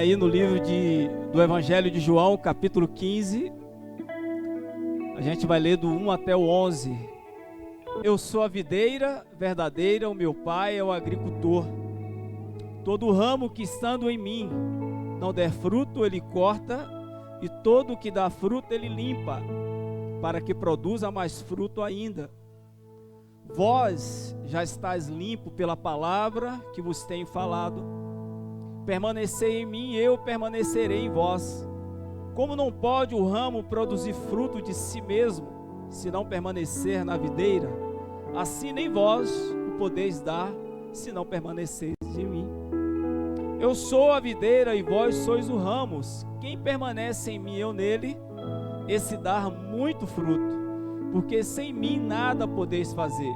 Aí no livro do Evangelho de João, capítulo 15, a gente vai ler do 1 até o 11. Eu sou a videira verdadeira, o meu pai é o agricultor. Todo ramo que estando em mim não der fruto, ele corta, e todo que dá fruto, ele limpa, para que produza mais fruto ainda. Vós já estáis limpo pela palavra que vos tenho falado. Permanecei em mim, eu permanecerei em vós. Como não pode o ramo produzir fruto de si mesmo, se não permanecer na videira, assim nem vós o podeis dar, se não permaneceis em mim. Eu sou a videira e vós sois os ramos. Quem permanece em mim e eu nele, esse dá muito fruto, porque sem mim nada podeis fazer.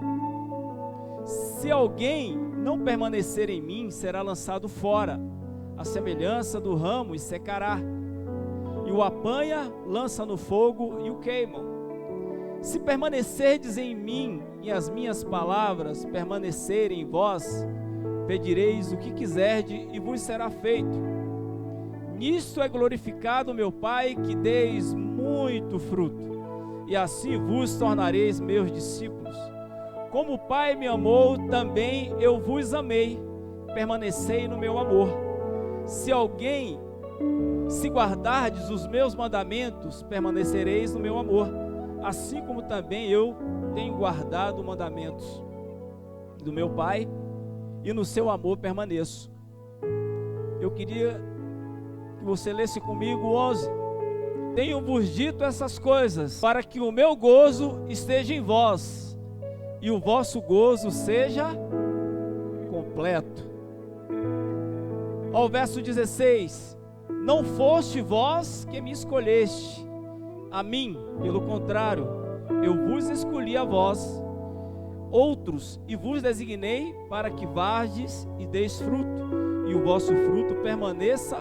Se alguém não permanecer em mim, será lançado fora, a semelhança do ramo, e secará. E o apanha, lança no fogo e o queimam. Se permanecerdes em mim e as minhas palavras permanecerem em vós, pedireis o que quiserdes e vos será feito. Nisto é glorificado meu Pai, que deis muito fruto, e assim vos tornareis meus discípulos. Como o Pai me amou, também eu vos amei. Permanecei no meu amor. Se guardardes os meus mandamentos, permanecereis no meu amor, assim como também eu tenho guardado os mandamentos do meu Pai, e no seu amor permaneço. Eu queria que você lesse comigo o 11. Tenho-vos dito essas coisas, para que o meu gozo esteja em vós, e o vosso gozo seja completo. Ao verso 16: Não foste vós que me escolheste a mim, pelo contrário, eu vos escolhi a vós, outros, e vos designei para que vardes e deis fruto, e o vosso fruto permaneça,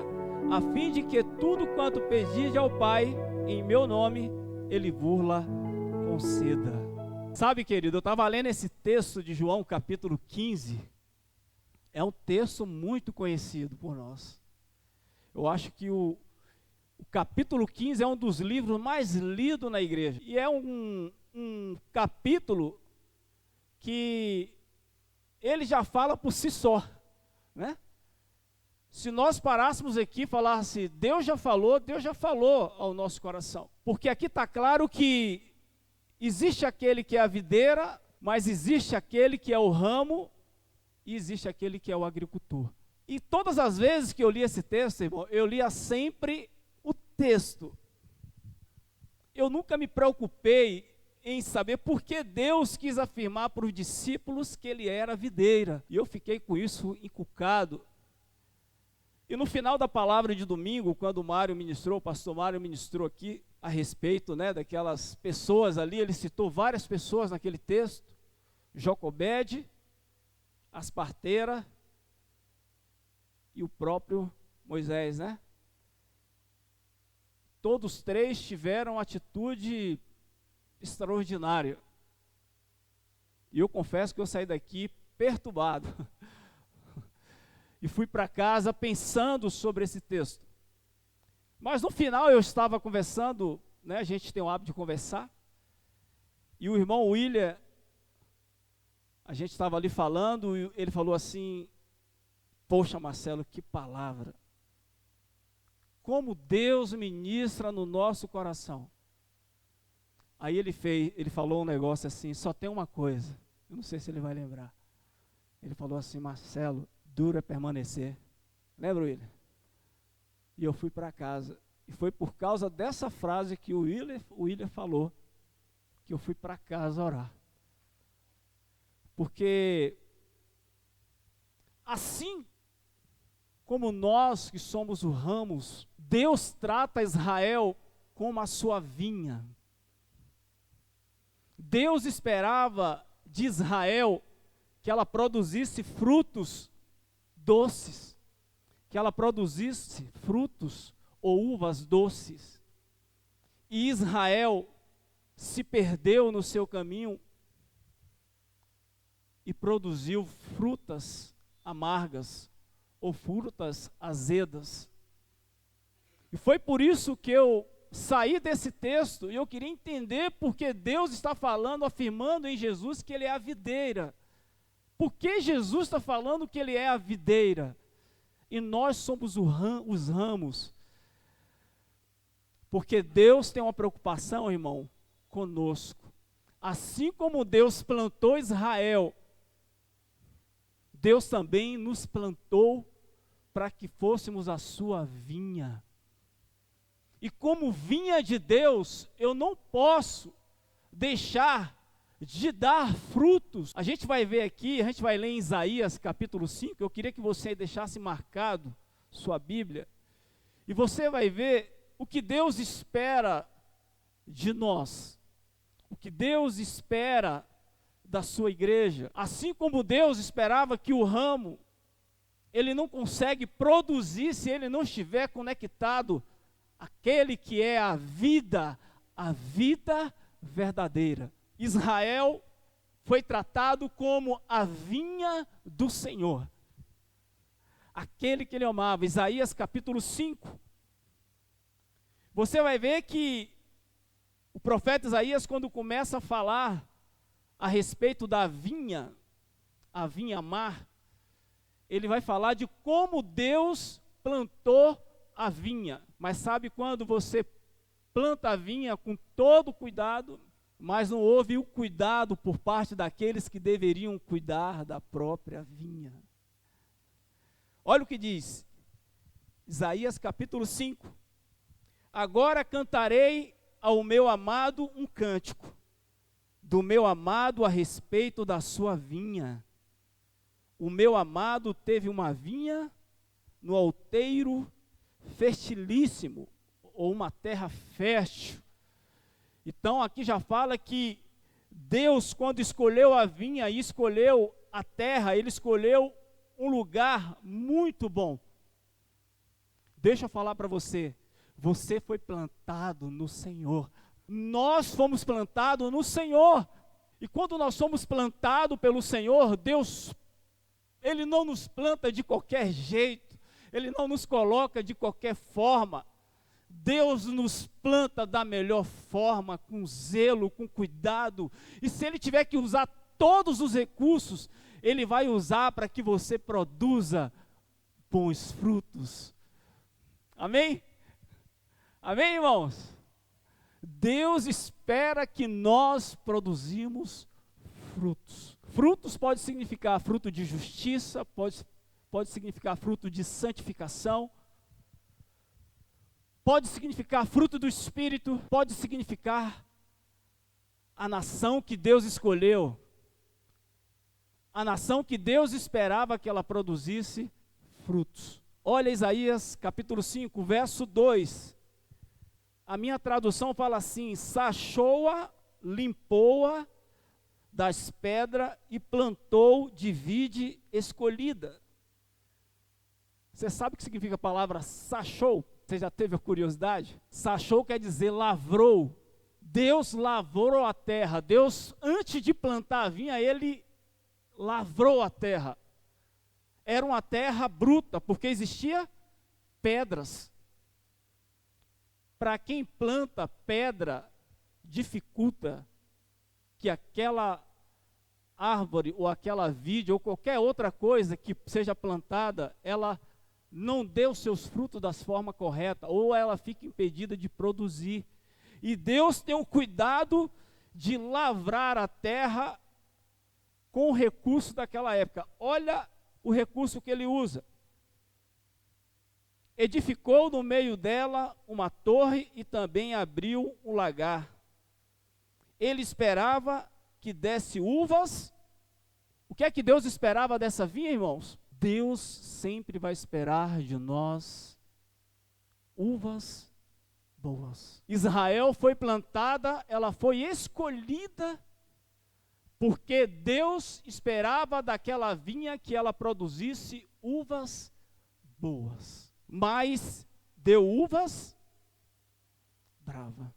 a fim de que tudo quanto pedis ao Pai, em meu nome, Ele vos-la conceda. Sabe, querido, eu estava lendo esse texto de João, capítulo 15, é um texto muito conhecido por nós. Eu acho que o capítulo 15 é um dos livros mais lidos na igreja. E é um capítulo que ele já fala por si só, né? Se nós parássemos aqui e falasse, Deus já falou ao nosso coração. Porque aqui está claro que existe aquele que é a videira, mas existe aquele que é o ramo, e existe aquele que é o agricultor. E todas as vezes que eu li esse texto, irmão, eu lia sempre o texto. Eu nunca me preocupei em saber por que Deus quis afirmar para os discípulos que ele era a videira. E eu fiquei com isso encucado. E no final da palavra de domingo, quando o pastor Mário ministrou aqui a respeito, né, daquelas pessoas ali, ele citou várias pessoas naquele texto: Jocobede, as parteiras e o próprio Moisés, né? Todos três tiveram atitude extraordinária. E eu confesso que eu saí daqui perturbado. E fui para casa pensando sobre esse texto. Mas no final eu estava conversando, né? A gente tem o hábito de conversar. E o irmão William, a gente estava ali falando, e ele falou assim: poxa, Marcelo, que palavra! Como Deus ministra no nosso coração. Aí ele falou um negócio assim: só tem uma coisa, eu não sei se ele vai lembrar. Ele falou assim: Marcelo, duro é permanecer. Lembra, William? E eu fui para casa. E foi por causa dessa frase que o William falou, que eu fui para casa orar. Porque assim como nós que somos os ramos, Deus trata Israel como a sua vinha. Deus esperava de Israel que ela produzisse frutos doces, que ela produzisse frutos ou uvas doces. E Israel se perdeu no seu caminho e produziu frutas amargas ou frutas azedas. E foi por isso que eu saí desse texto e eu queria entender porque Deus está falando, afirmando em Jesus que Ele é a videira. Por que Jesus está falando que Ele é a videira? E nós somos os ramos. Porque Deus tem uma preocupação, irmão, conosco. Assim como Deus plantou Israel, Deus também nos plantou para que fôssemos a sua vinha. E como vinha de Deus, eu não posso deixar de dar frutos. A gente vai ver aqui, a gente vai ler em Isaías capítulo 5, eu queria que você deixasse marcado sua Bíblia, e você vai ver o que Deus espera de nós, o que Deus espera da sua igreja. Assim como Deus esperava que o ramo, ele não consegue produzir se ele não estiver conectado àquele que é a vida verdadeira. Israel foi tratado como a vinha do Senhor, aquele que ele amava. Isaías capítulo 5. Você vai ver que o profeta Isaías, quando começa a falar a respeito da vinha, a vinha mar, ele vai falar de como Deus plantou a vinha. Mas sabe quando você planta a vinha com todo cuidado, mas não houve o cuidado por parte daqueles que deveriam cuidar da própria vinha? Olha o que diz Isaías capítulo 5. Agora cantarei ao meu amado um cântico, do meu amado a respeito da sua vinha. O meu amado teve uma vinha no outeiro fertilíssimo, ou uma terra fértil. Então aqui já fala que Deus, quando escolheu a vinha e escolheu a terra, Ele escolheu um lugar muito bom. Deixa eu falar para você, você foi plantado no Senhor. Nós fomos plantados no Senhor. E quando nós somos plantados pelo Senhor, Deus, Ele não nos planta de qualquer jeito, Ele não nos coloca de qualquer forma. Deus nos planta da melhor forma, com zelo, com cuidado. E se Ele tiver que usar todos os recursos, Ele vai usar para que você produza bons frutos. Amém? Amém, irmãos? Deus espera que nós produzimos frutos. Frutos pode significar fruto de justiça, pode significar fruto de santificação, pode significar fruto do Espírito, pode significar a nação que Deus escolheu, a nação que Deus esperava que ela produzisse frutos. Olha Isaías capítulo 5, verso 2. A minha tradução fala assim: sachou-a, limpou-a das pedras e plantou de vide escolhida. Você sabe o que significa a palavra sachou? Você já teve a curiosidade? Sachou quer dizer lavrou. Deus lavrou a terra. Deus, antes de plantar a vinha, Ele lavrou a terra. Era uma terra bruta, porque existia pedras. Para quem planta pedra, dificulta que aquela árvore, ou aquela vide, ou qualquer outra coisa que seja plantada, ela não dê os seus frutos da forma correta, ou ela fica impedida de produzir. E Deus tem o cuidado de lavrar a terra com o recurso daquela época. Olha o recurso que Ele usa. Edificou no meio dela uma torre e também abriu um lagar. Ele esperava que desse uvas. O que é que Deus esperava dessa vinha, irmãos? Deus sempre vai esperar de nós uvas boas. Israel foi plantada, ela foi escolhida, porque Deus esperava daquela vinha que ela produzisse uvas boas. Mas deu uvas brava.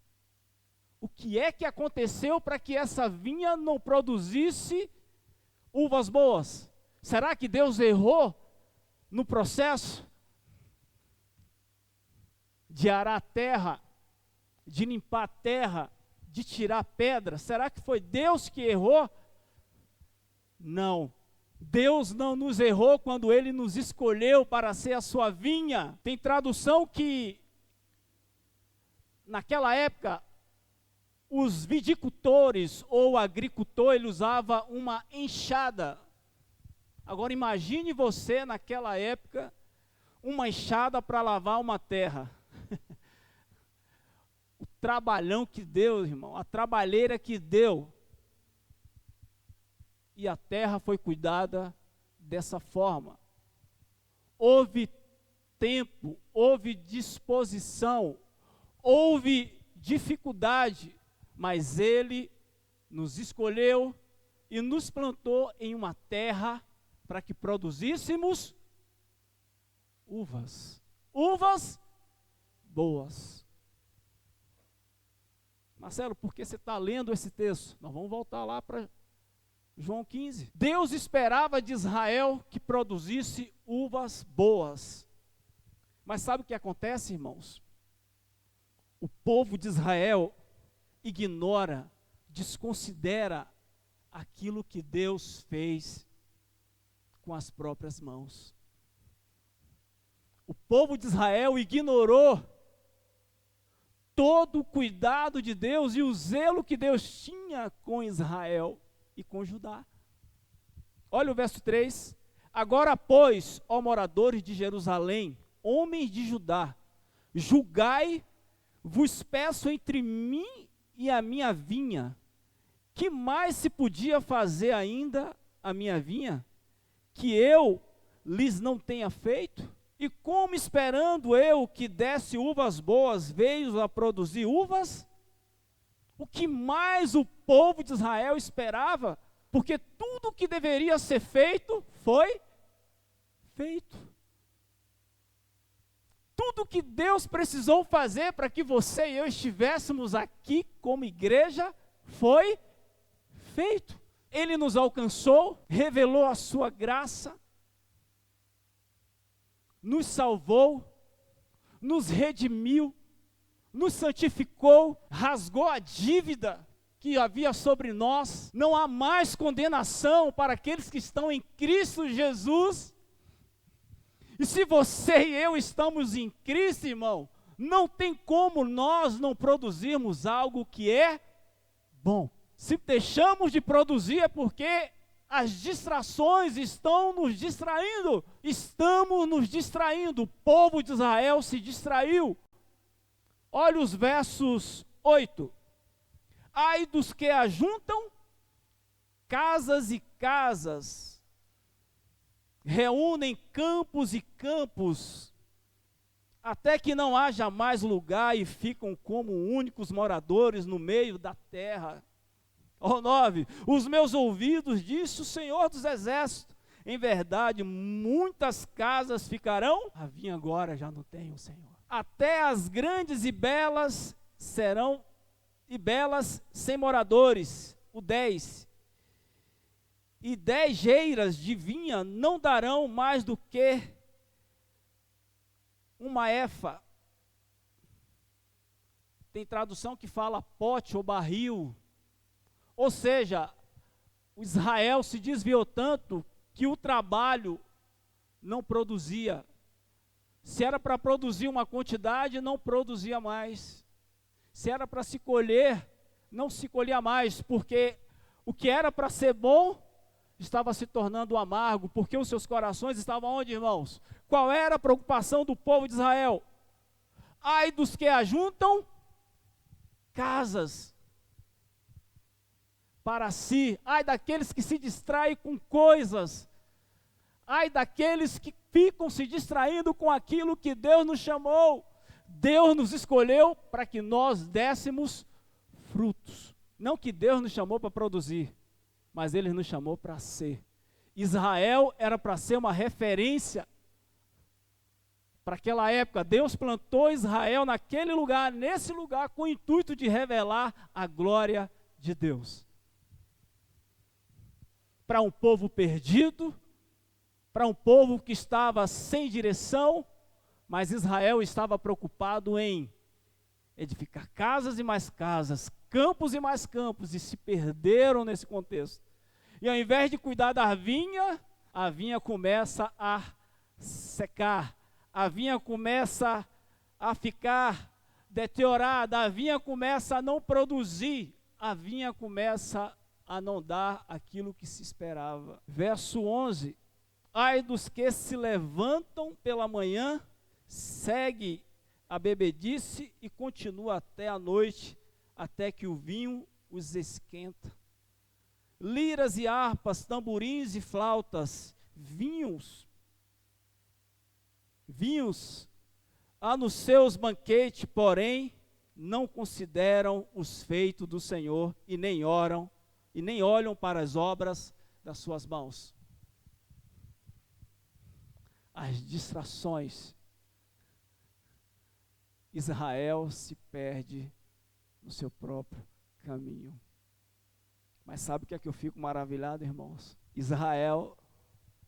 O que é que aconteceu para que essa vinha não produzisse uvas boas? Será que Deus errou no processo de arar a terra, de limpar a terra, de tirar pedra? Será que foi Deus que errou? Não. Deus não nos errou quando Ele nos escolheu para ser a sua vinha. Tem tradução que, naquela época, os viticultores ou agricultor, ele usava uma enxada. Agora imagine você, naquela época, uma enxada para lavar uma terra. O trabalhão que deu, irmão, a trabalheira que deu. E a terra foi cuidada dessa forma. Houve tempo, houve disposição, houve dificuldade, mas Ele nos escolheu e nos plantou em uma terra para que produzíssemos uvas boas. Marcelo, por que você está lendo esse texto? Nós vamos voltar lá para João 15. Deus esperava de Israel que produzisse uvas boas. Mas sabe o que acontece, irmãos? O povo de Israel ignora, desconsidera aquilo que Deus fez com as próprias mãos. O povo de Israel ignorou todo o cuidado de Deus e o zelo que Deus tinha com Israel e com Judá. Olha o verso 3. Agora, pois, ó moradores de Jerusalém, homens de Judá, julgai, vos peço entre mim e a minha vinha, que mais se podia fazer ainda a minha vinha, que eu lhes não tenha feito? E como esperando eu que desse uvas boas, veio a produzir uvas? O que mais o povo de Israel esperava? Porque tudo que deveria ser feito, foi feito. Tudo que Deus precisou fazer para que você e eu estivéssemos aqui como igreja, foi feito. Ele nos alcançou, revelou a sua graça, nos salvou, nos redimiu, nos santificou, rasgou a dívida que havia sobre nós. Não há mais condenação para aqueles que estão em Cristo Jesus. E se você e eu estamos em Cristo, irmão, não tem como nós não produzirmos algo que é bom. Se deixamos de produzir é porque as distrações estão nos distraindo. Estamos nos distraindo. O povo de Israel se distraiu. Olha os versos 8. Ai dos que ajuntam casas e casas, reúnem campos e campos, até que não haja mais lugar e ficam como únicos moradores no meio da terra. Ó 9, os meus ouvidos, disse o Senhor dos Exércitos, em verdade, muitas casas ficarão, a vinha agora já não tem o Senhor. Até as grandes e belas serão, e belas sem moradores. O 10, e 10 geiras de vinha não darão mais do que uma efa. Tem tradução que fala pote ou barril. Ou seja, o Israel se desviou tanto que o trabalho não produzia. Se era para produzir uma quantidade, não produzia mais. Se era para se colher, não se colhia mais, porque o que era para ser bom estava se tornando amargo, porque os seus corações estavam onde, irmãos? Qual era a preocupação do povo de Israel? Ai dos que ajuntam casas para si, ai daqueles que se distraem com coisas, ai daqueles que ficam se distraindo com aquilo que Deus nos chamou. Deus nos escolheu para que nós dessemos frutos. Não que Deus nos chamou para produzir, mas Ele nos chamou para ser. Israel era para ser uma referência para aquela época. Deus plantou Israel naquele lugar, nesse lugar, com o intuito de revelar a glória de Deus. Para um povo perdido, para um povo que estava sem direção, Mas Israel estava preocupado em edificar casas e mais casas, campos e mais campos, e se perderam nesse contexto. E ao invés de cuidar da vinha, a vinha começa a secar, a vinha começa a ficar deteriorada, a vinha começa a não produzir, a vinha começa a não dar aquilo que se esperava. Verso 11: ai dos que se levantam pela manhã, segue a bebedice e continua até a noite, até que o vinho os esquenta. Liras e harpas, tamborins e flautas, vinhos há nos seus banquetes, porém não consideram os feitos do Senhor e nem oram e nem olham para as obras das suas mãos. As distrações. Israel se perde no seu próprio caminho. Mas sabe o que é que eu fico maravilhado, irmãos? Israel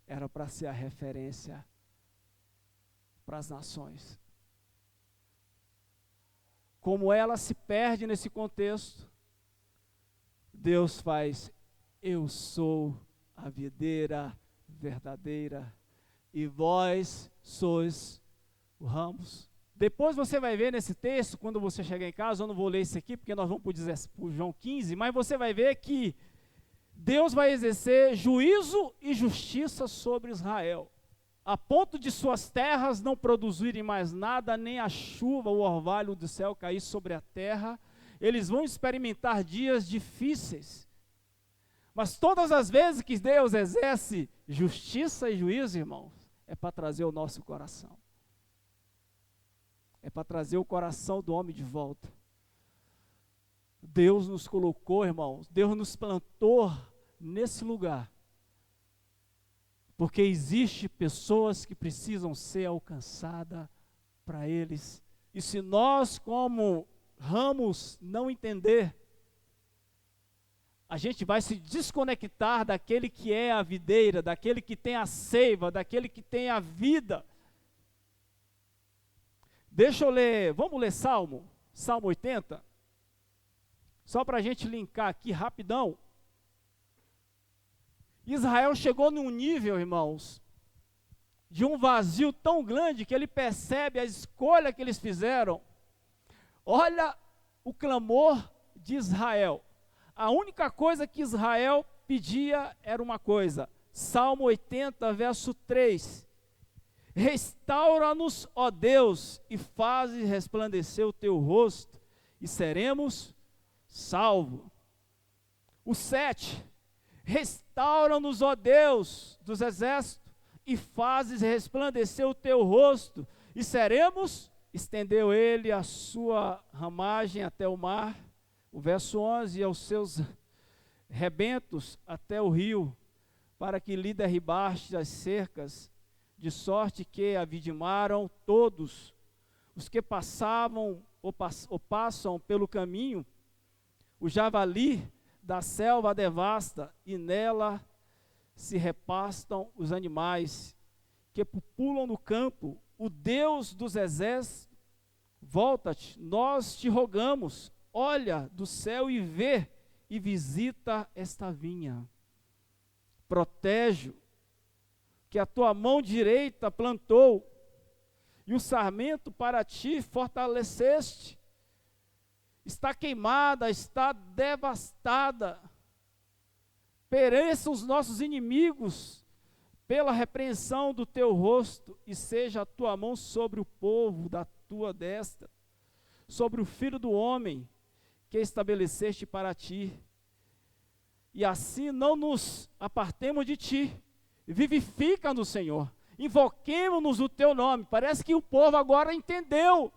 era para ser a referência para as nações. Como ela se perde nesse contexto, Deus faz: eu sou a videira verdadeira e vós sois os ramos. Depois você vai ver nesse texto, quando você chegar em casa, eu não vou ler isso aqui, porque nós vamos para João 15, mas você vai ver que Deus vai exercer juízo e justiça sobre Israel, a ponto de suas terras não produzirem mais nada, nem a chuva, o orvalho do céu cair sobre a terra. Eles vão experimentar dias difíceis. Mas todas as vezes que Deus exerce justiça e juízo, irmãos, é para trazer o nosso coração. É para trazer o coração do homem de volta. Deus nos colocou, irmãos, Deus nos plantou nesse lugar, porque existe pessoas que precisam ser alcançadas para eles. E se nós, como ramos, não entender, a gente vai se desconectar daquele que é a videira, daquele que tem a seiva, daquele que tem a vida. Deixa eu ler, vamos ler Salmo 80, só para a gente linkar aqui rapidão. Israel chegou num nível, irmãos, de um vazio tão grande que ele percebe a escolha que eles fizeram. Olha o clamor de Israel. A única coisa que Israel pedia era uma coisa. Salmo 80, verso 3. Restaura-nos, ó Deus, e faze resplandecer o teu rosto, e seremos salvos. O 7. Restaura-nos, ó Deus dos exércitos, e fazes resplandecer o teu rosto, e seremos. Estendeu ele a sua ramagem até o mar, o verso 11, e aos seus rebentos até o rio, para que lhe derribaste as cercas, de sorte que a vidimaram todos os que passavam ou passam pelo caminho. O javali da selva devasta, e nela se repastam os animais que pulam no campo. O Deus dos exércitos, volta-te, nós te rogamos, olha do céu e vê, e visita esta vinha. Protege, que a tua mão direita plantou, e o sarmento para ti fortaleceste. Está queimada, está devastada. Pereçam os nossos inimigos pela repreensão do teu rosto, e seja a tua mão sobre o povo da tua destra, sobre o filho do homem que estabeleceste para ti. E assim não nos apartemos de ti. Vivifica-nos, Senhor. Invoquemos-nos o teu nome. Parece que o povo agora entendeu.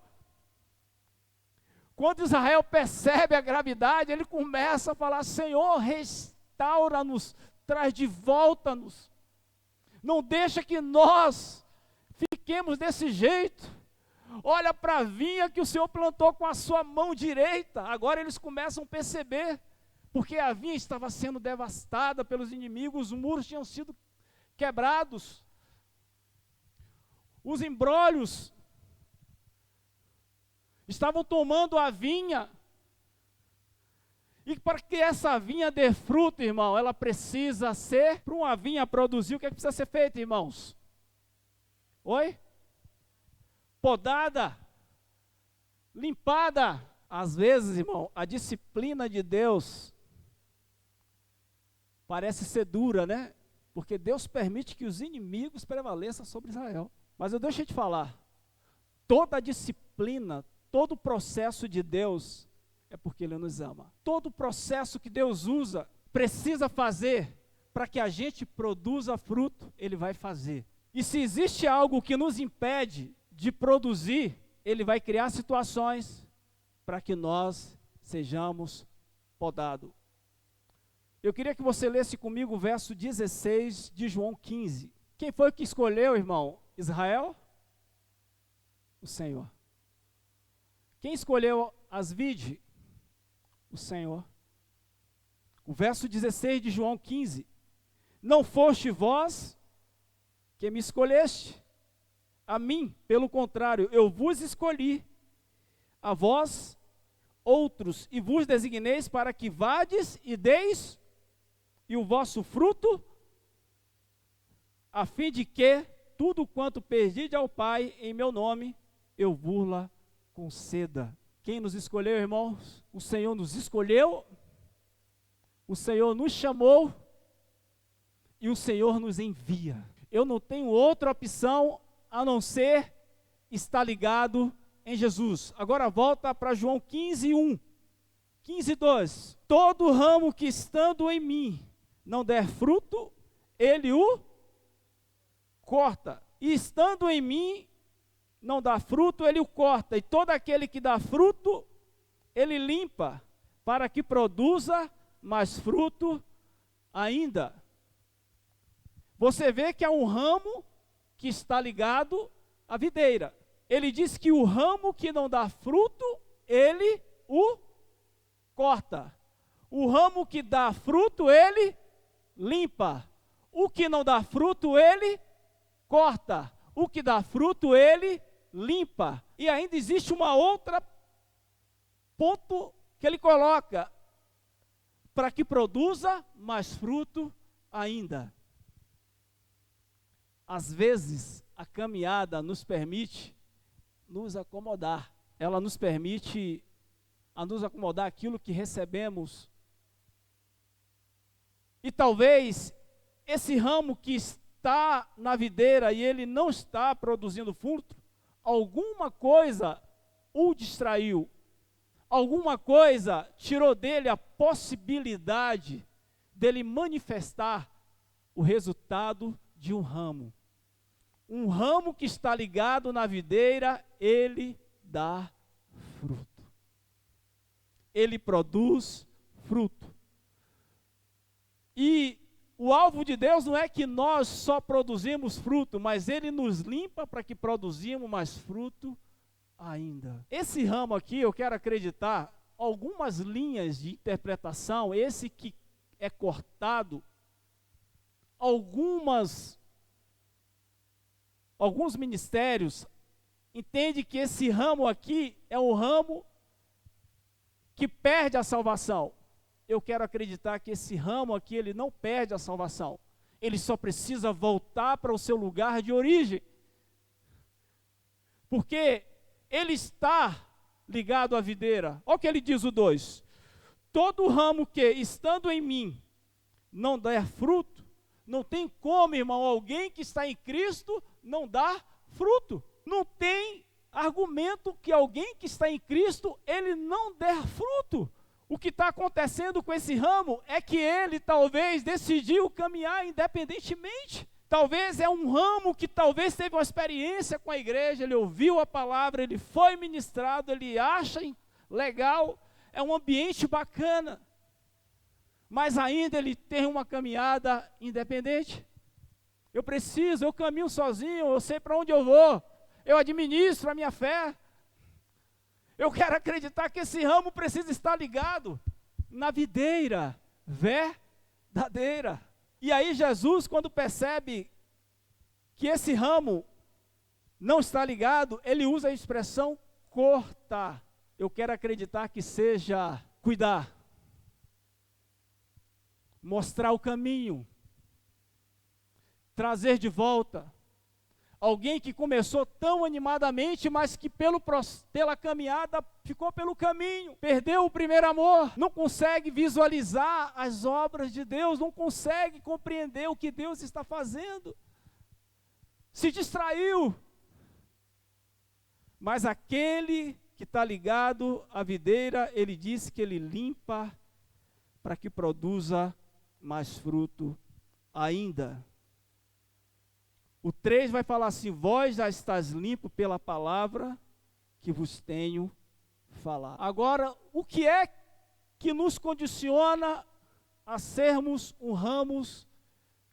Quando Israel percebe a gravidade, ele começa a falar: Senhor, restaura-nos, traz de volta-nos. Não deixa que nós fiquemos desse jeito. Olha para a vinha que o Senhor plantou com a sua mão direita. Agora eles começam a perceber, porque a vinha estava sendo devastada pelos inimigos, os muros tinham sido quebrados, os embrólios estavam tomando a vinha. E para que essa vinha dê fruto, irmão, ela precisa ser, para uma vinha produzir, o que é que precisa ser feito, irmãos? Oi? Podada, limpada. Às vezes, irmão, a disciplina de Deus parece ser dura, né? Porque Deus permite que os inimigos prevaleçam sobre Israel. Mas eu deixo te falar, toda a disciplina, todo o processo de Deus é porque Ele nos ama. Todo o processo que Deus usa, precisa fazer para que a gente produza fruto, Ele vai fazer. E se existe algo que nos impede de produzir, Ele vai criar situações para que nós sejamos podados. Eu queria que você lesse comigo o verso 16 de João 15. Quem foi que escolheu, irmão? Israel? O Senhor. Quem escolheu as vides? O Senhor. O verso 16 de João 15. Não foste vós que me escolheste, a mim, pelo contrário, eu vos escolhi, a vós, outros, e vos designeis para que vades e deis e o vosso fruto, a fim de que tudo quanto pedide ao Pai em meu nome, eu vos-la conceda. Quem nos escolheu, irmãos? O Senhor nos escolheu, o Senhor nos chamou e o Senhor nos envia. Eu não tenho outra opção a não ser estar ligado em Jesus. Agora volta para João 15:1. 15:2. Todo ramo que estando em mim não der fruto, ele o corta. E estando em mim não dá fruto, ele o corta. E todo aquele que dá fruto, ele limpa, para que produza mais fruto ainda. Você vê que é um ramo que está ligado à videira. Ele diz que o ramo que não dá fruto, ele o corta. O ramo que dá fruto, ele limpa. O que não dá fruto, ele corta. O que dá fruto, ele limpa. E ainda existe uma outra ponto que ele coloca, para que produza mais fruto ainda. Às vezes, a caminhada nos permite nos acomodar. Ela nos permite a nos acomodar aquilo que recebemos. E talvez esse ramo que está na videira e ele não está produzindo fruto, alguma coisa o distraiu. Alguma coisa tirou dele a possibilidade dele manifestar o resultado de um ramo. Um ramo que está ligado na videira, ele dá fruto. Ele produz fruto. E o alvo de Deus não é que nós só produzimos fruto, mas Ele nos limpa para que produzimos mais fruto ainda. Esse ramo aqui, eu quero acreditar, algumas linhas de interpretação, esse que é cortado, alguns ministérios entendem que esse ramo aqui é um ramo que perde a salvação. Eu quero acreditar que esse ramo aqui, ele não perde a salvação. Ele só precisa voltar para o seu lugar de origem. Porque ele está ligado à videira. Olha o que ele diz o 2. Todo ramo que, estando em mim, não der fruto, não tem como, irmão, alguém que está em Cristo não dar fruto. Não tem argumento que alguém que está em Cristo, ele não der fruto. O que está acontecendo com esse ramo é que ele talvez decidiu caminhar independentemente. Talvez é um ramo que talvez teve uma experiência com a igreja, ele ouviu a palavra, ele foi ministrado, ele acha legal, é um ambiente bacana. Mas ainda ele tem uma caminhada independente. Eu caminho sozinho, eu sei para onde eu vou, eu administro a minha fé. Eu quero acreditar que esse ramo precisa estar ligado na videira verdadeira. E aí Jesus, quando percebe que esse ramo não está ligado, ele usa a expressão cortar, eu quero acreditar que seja cuidar, mostrar o caminho, trazer de volta. Alguém que começou tão animadamente, mas que pela caminhada ficou pelo caminho, perdeu o primeiro amor, não consegue visualizar as obras de Deus, não consegue compreender o que Deus está fazendo, se distraiu. Mas aquele que está ligado à videira, ele disse que ele limpa para que produza mais fruto ainda. O 3 vai falar assim: vós já estáis limpo pela palavra que vos tenho falado. Agora, o que é que nos condiciona a sermos um ramos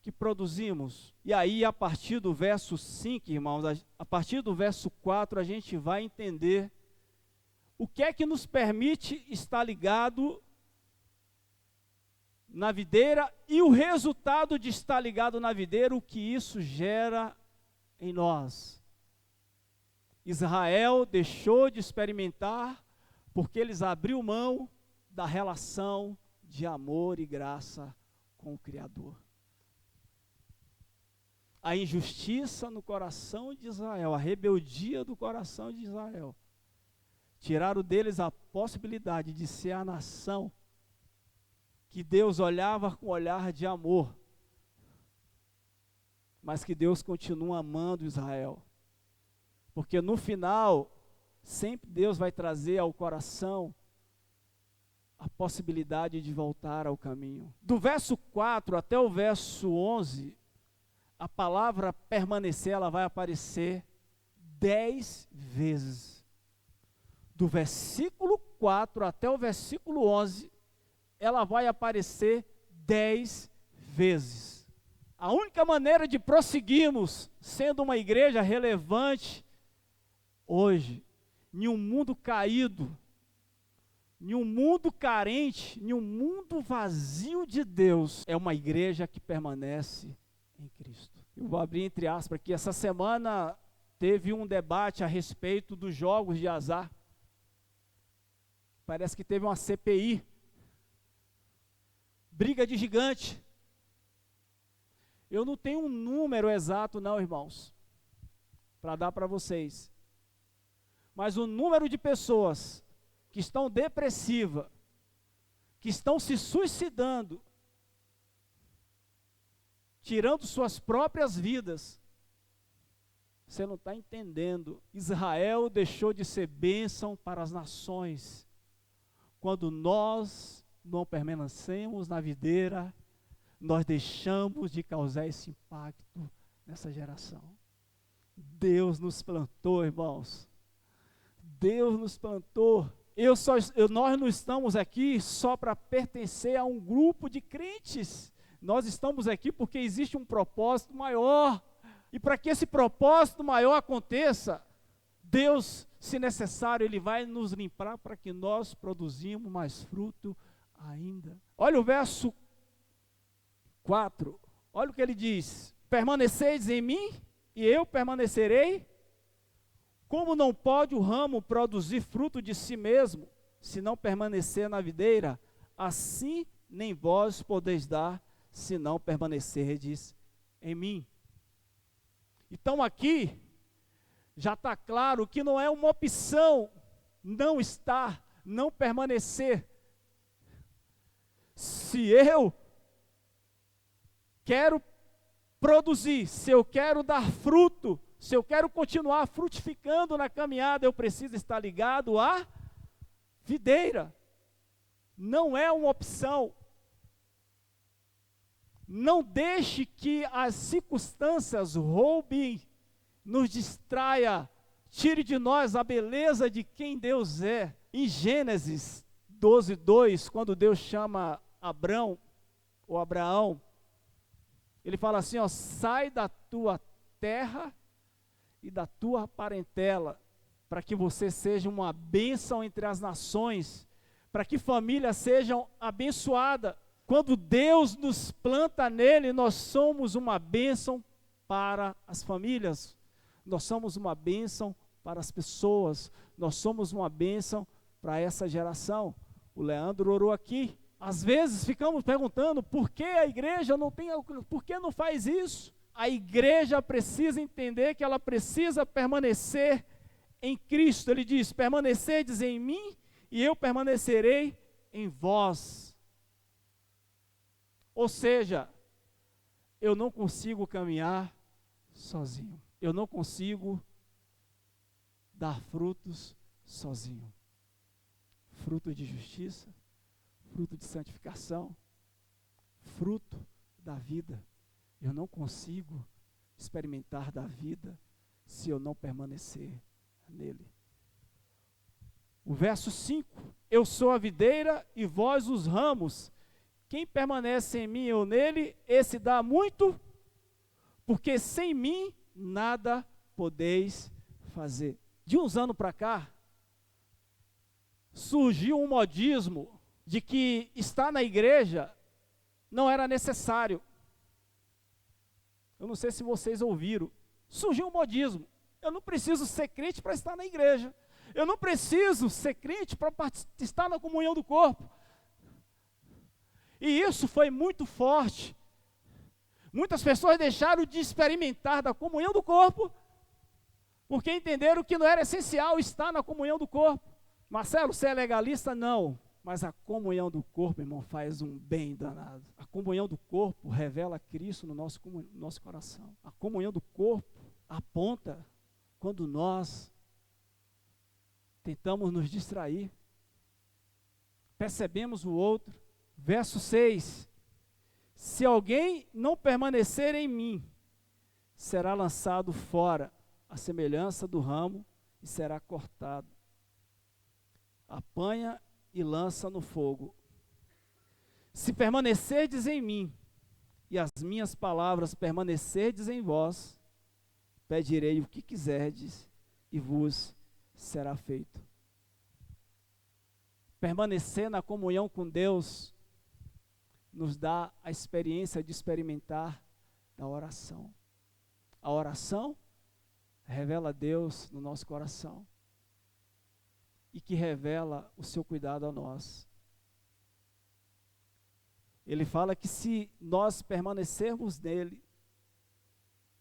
que produzimos? E aí, a partir do verso 5, irmãos, a partir do verso 4, a gente vai entender o que é que nos permite estar ligado na videira e o resultado de estar ligado na videira, o que isso gera em nós. Israel deixou de experimentar porque eles abriu mão da relação de amor e graça com o Criador. A injustiça no coração de Israel, a rebeldia do coração de Israel, tiraram deles a possibilidade de ser a nação que Deus olhava com olhar de amor, mas que Deus continua amando Israel, porque no final, sempre Deus vai trazer ao coração a possibilidade de voltar ao caminho. Do verso 4 até o verso 11, a palavra permanecer, ela vai aparecer 10 vezes. Do versículo 4 até o versículo 11, ela vai aparecer 10 vezes. A única maneira de prosseguirmos sendo uma igreja relevante hoje, em um mundo caído, em um mundo carente, em um mundo vazio de Deus, é uma igreja que permanece em Cristo. Eu vou abrir entre aspas aqui. Essa semana teve um debate a respeito dos jogos de azar. Parece que teve uma CPI. Briga de gigante. Eu não tenho um número exato não, irmãos, para dar para vocês. Mas o número de pessoas que estão depressivas, que estão se suicidando, tirando suas próprias vidas, você não está entendendo. Israel deixou de ser bênção para as nações, quando nós não permanecemos na videira, nós deixamos de causar esse impacto nessa geração. Deus nos plantou, irmãos. Deus nos plantou. Nós não estamos aqui só para pertencer a um grupo de crentes. Nós estamos aqui porque existe um propósito maior. E para que esse propósito maior aconteça, Deus, se necessário, Ele vai nos limpar para que nós produzimos mais fruto ainda. Olha o verso 4. Olha o que ele diz: permaneceis em mim e eu permanecerei. Como não pode o ramo produzir fruto de si mesmo, se não permanecer na videira, assim nem vós podeis dar, se não permanecerdes em mim. Então aqui, já está claro que não é uma opção não estar, não permanecer. Se eu quero produzir, se eu quero dar fruto, se eu quero continuar frutificando na caminhada, eu preciso estar ligado à videira. Não é uma opção. Não deixe que as circunstâncias roubem, nos distraia, tire de nós a beleza de quem Deus é. Em Gênesis 12:2, quando Deus chama Abraão, Ele fala assim, ó: sai da tua terra e da tua parentela, para que você seja uma bênção entre as nações, para que famílias sejam abençoadas. Quando Deus nos planta nele, nós somos uma bênção para as famílias, nós somos uma bênção para as pessoas, nós somos uma bênção para essa geração. O Leandro orou aqui. Às vezes ficamos perguntando por que a igreja não tem, por que não faz isso? A igreja precisa entender que ela precisa permanecer em Cristo. Ele diz: permanecedes em mim e eu permanecerei em vós. Ou seja, eu não consigo caminhar sozinho. Eu não consigo dar frutos sozinho. Fruto de justiça, fruto de santificação, fruto da vida. Eu não consigo experimentar da vida se eu não permanecer nele. O verso 5: eu sou a videira e vós os ramos. Quem permanece em mim ou nele, esse dá muito, porque sem mim nada podeis fazer. De uns anos para cá, surgiu um modismo de que estar na igreja não era necessário. Eu não sei se vocês ouviram. Surgiu um modismo. Eu não preciso ser crente para estar na igreja. Eu não preciso ser crente para estar na comunhão do corpo. E isso foi muito forte. Muitas pessoas deixaram de experimentar da comunhão do corpo, porque entenderam que não era essencial estar na comunhão do corpo. Marcelo, você é legalista? Não. Mas a comunhão do corpo, irmão, faz um bem danado. A comunhão do corpo revela Cristo no nosso coração. A comunhão do corpo aponta quando nós tentamos nos distrair, percebemos o outro. Verso 6: se alguém não permanecer em mim, será lançado fora, à semelhança do ramo, e será cortado. Apanha e lança no fogo. Se permanecerdes em mim, e as minhas palavras permanecerdes em vós, pedirei o que quiserdes, e vos será feito. Permanecer na comunhão com Deus nos dá a experiência de experimentar da oração. A oração revela Deus no nosso coração e que revela o seu cuidado a nós. Ele fala que se nós permanecermos nele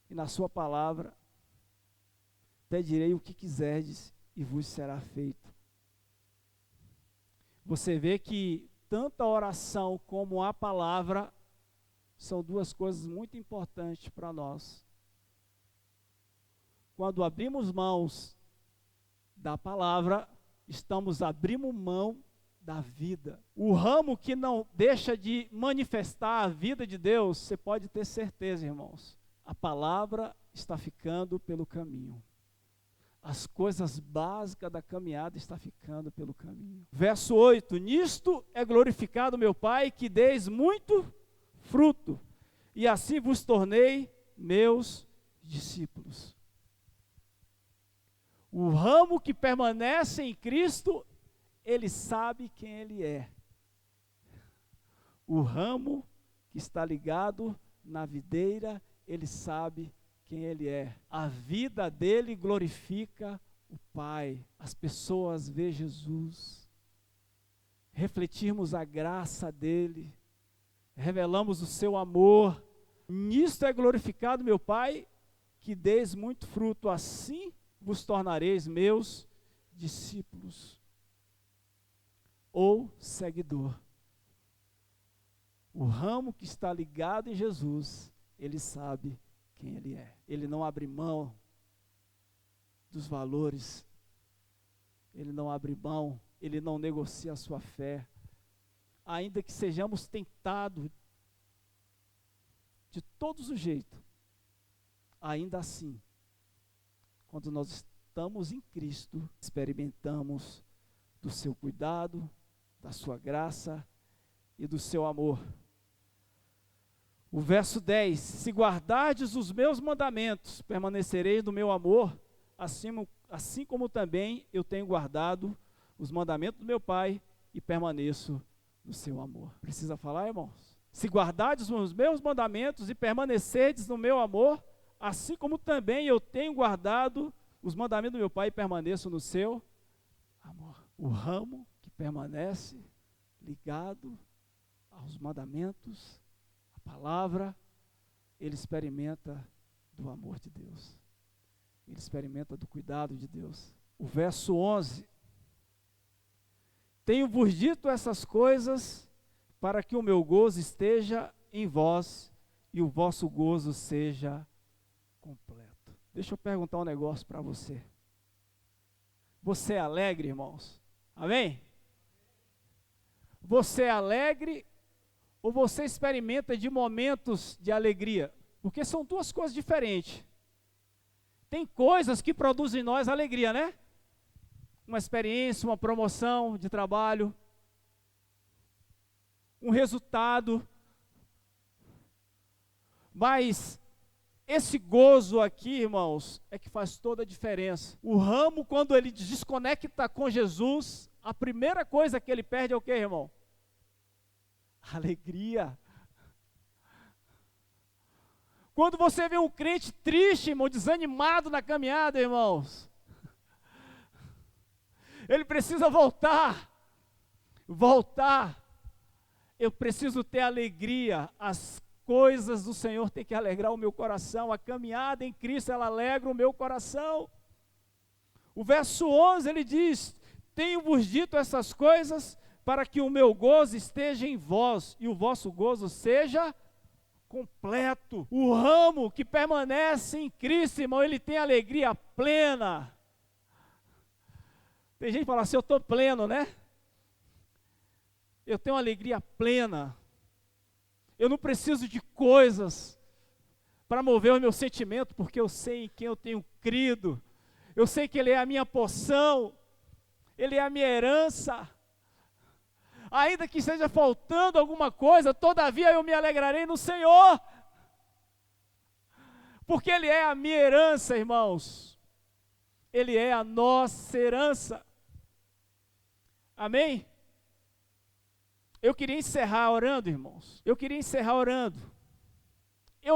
e na sua palavra, pedirei o que quiserdes e vos será feito. Você vê que tanto a oração como a palavra são duas coisas muito importantes para nós. Quando abrimos mãos da palavra, estamos abrindo mão da vida. O ramo que não deixa de manifestar a vida de Deus, você pode ter certeza, irmãos, a palavra está ficando pelo caminho. As coisas básicas da caminhada estão ficando pelo caminho. Verso 8: nisto é glorificado meu Pai, que deis muito fruto, e assim vos tornei meus discípulos. O ramo que permanece em Cristo, ele sabe quem ele é. O ramo que está ligado na videira, ele sabe quem ele é. A vida dele glorifica o Pai. As pessoas veem Jesus. Refletirmos a graça dele. Revelamos o seu amor. Nisto é glorificado meu Pai, que deis muito fruto. Assim vos tornareis meus discípulos. Ou seguidor. O ramo que está ligado em Jesus, ele sabe quem ele é. Ele não abre mão dos valores. Ele não abre mão, ele não negocia a sua fé. Ainda que sejamos tentados de todos os jeitos, ainda assim, quando nós estamos em Cristo, experimentamos do seu cuidado, da sua graça e do seu amor. O verso 10: se guardardes os meus mandamentos, permanecereis no meu amor, assim como também eu tenho guardado os mandamentos do meu Pai e permaneço no seu amor. Precisa falar, irmãos? Se guardardes os meus mandamentos e permanecerdes no meu amor, assim como também eu tenho guardado os mandamentos do meu Pai permaneçam no seu amor. O ramo que permanece ligado aos mandamentos, a palavra, ele experimenta do amor de Deus. Ele experimenta do cuidado de Deus. O verso 11. Tenho-vos dito essas coisas para que o meu gozo esteja em vós e o vosso gozo seja completo. Deixa eu perguntar um negócio para você. Você é alegre, irmãos? Amém? Você é alegre ou você experimenta de momentos de alegria? Porque são duas coisas diferentes. Tem coisas que produzem em nós alegria, né? Uma experiência, uma promoção de trabalho, um resultado. Mas esse gozo aqui, irmãos, é que faz toda a diferença. O ramo, quando ele desconecta com Jesus, a primeira coisa que ele perde é o quê, irmão? Alegria. Quando você vê um crente triste, irmão, desanimado na caminhada, irmãos, ele precisa voltar. Eu preciso ter alegria. As coisas do Senhor têm que alegrar o meu coração. A caminhada em Cristo, ela alegra o meu coração. O verso 11, ele diz: tenho-vos dito essas coisas para que o meu gozo esteja em vós e o vosso gozo seja completo. O ramo que permanece em Cristo, irmão, ele tem alegria plena. Tem gente que fala assim, eu estou pleno, né? Eu tenho alegria plena. Eu não preciso de coisas para mover o meu sentimento, porque eu sei em quem eu tenho crido. Eu sei que Ele é a minha porção, Ele é a minha herança. Ainda que esteja faltando alguma coisa, todavia eu me alegrarei no Senhor. Porque Ele é a minha herança, irmãos. Ele é a nossa herança. Amém? Eu queria encerrar orando, irmãos. Eu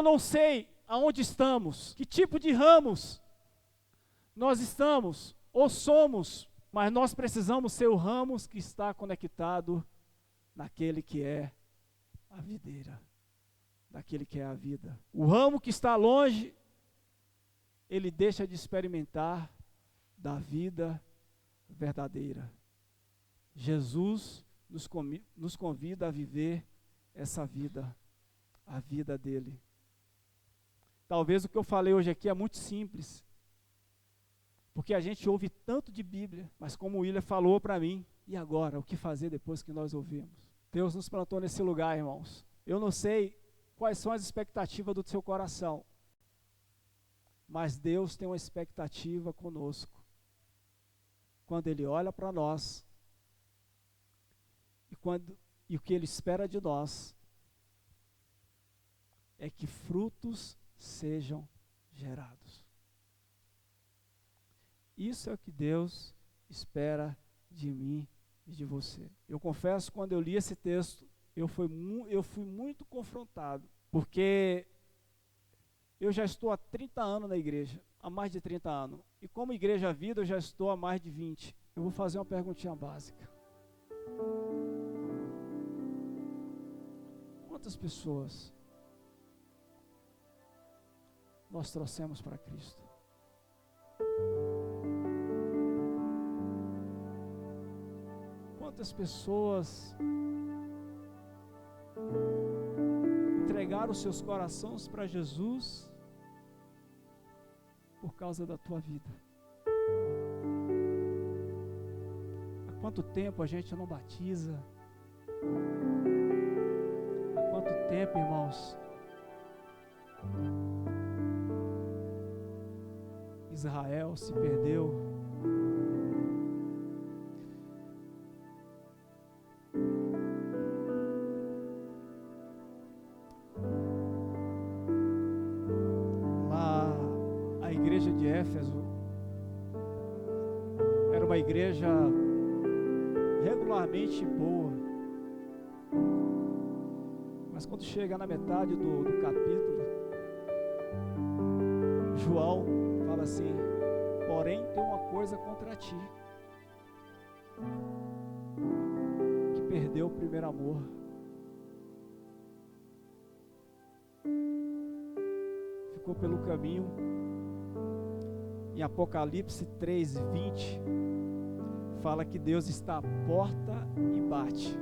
não sei aonde estamos, que tipo de ramos nós estamos ou somos, mas nós precisamos ser o ramo que está conectado naquele que é a videira, naquele que é a vida. O ramo que está longe, ele deixa de experimentar da vida verdadeira. Jesus nos convida a viver essa vida, a vida dele. Talvez o que eu falei hoje aqui é muito simples, porque a gente ouve tanto de Bíblia, mas como o William falou para mim, e agora, o que fazer depois que nós ouvimos? Deus nos plantou nesse lugar, irmãos. Eu não sei quais são as expectativas do seu coração, mas Deus tem uma expectativa conosco. Quando Ele olha para nós, e o que Ele espera de nós, é que frutos sejam gerados. Isso é o que Deus espera de mim e de você. Eu confesso, quando eu li esse texto, eu fui muito confrontado, porque eu já estou há 30 anos na igreja, há mais de 30 anos, e como Igreja Vida eu já estou há mais de 20. Eu vou fazer uma perguntinha básica. Quantas pessoas nós trouxemos para Cristo? Quantas pessoas entregaram seus corações para Jesus por causa da tua vida? Há quanto tempo a gente não batiza? Há quanto tempo, irmãos, Israel se perdeu? Lá, a igreja de Éfeso era uma igreja regularmente boa, mas quando chega na metade do capítulo, João fala assim: porém tem uma coisa contra ti, que perdeu o primeiro amor. Ficou pelo caminho. Em Apocalipse 3:20 fala que Deus está à porta e bate.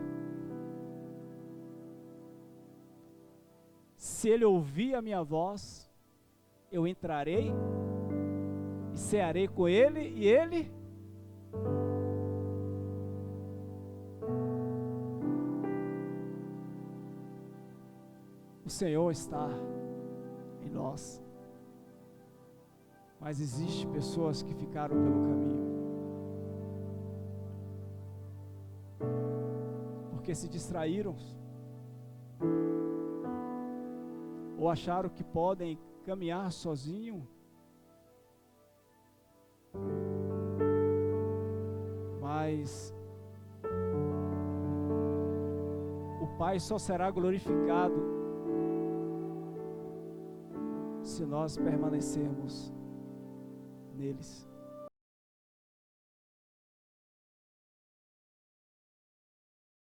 Se ele ouvir a minha voz, eu entrarei e cearei com ele e ele o Senhor está em nós. Mas existem pessoas que ficaram pelo caminho, porque se distraíram, ou acharam que podem caminhar sozinho, mas o Pai só será glorificado se nós permanecermos neles.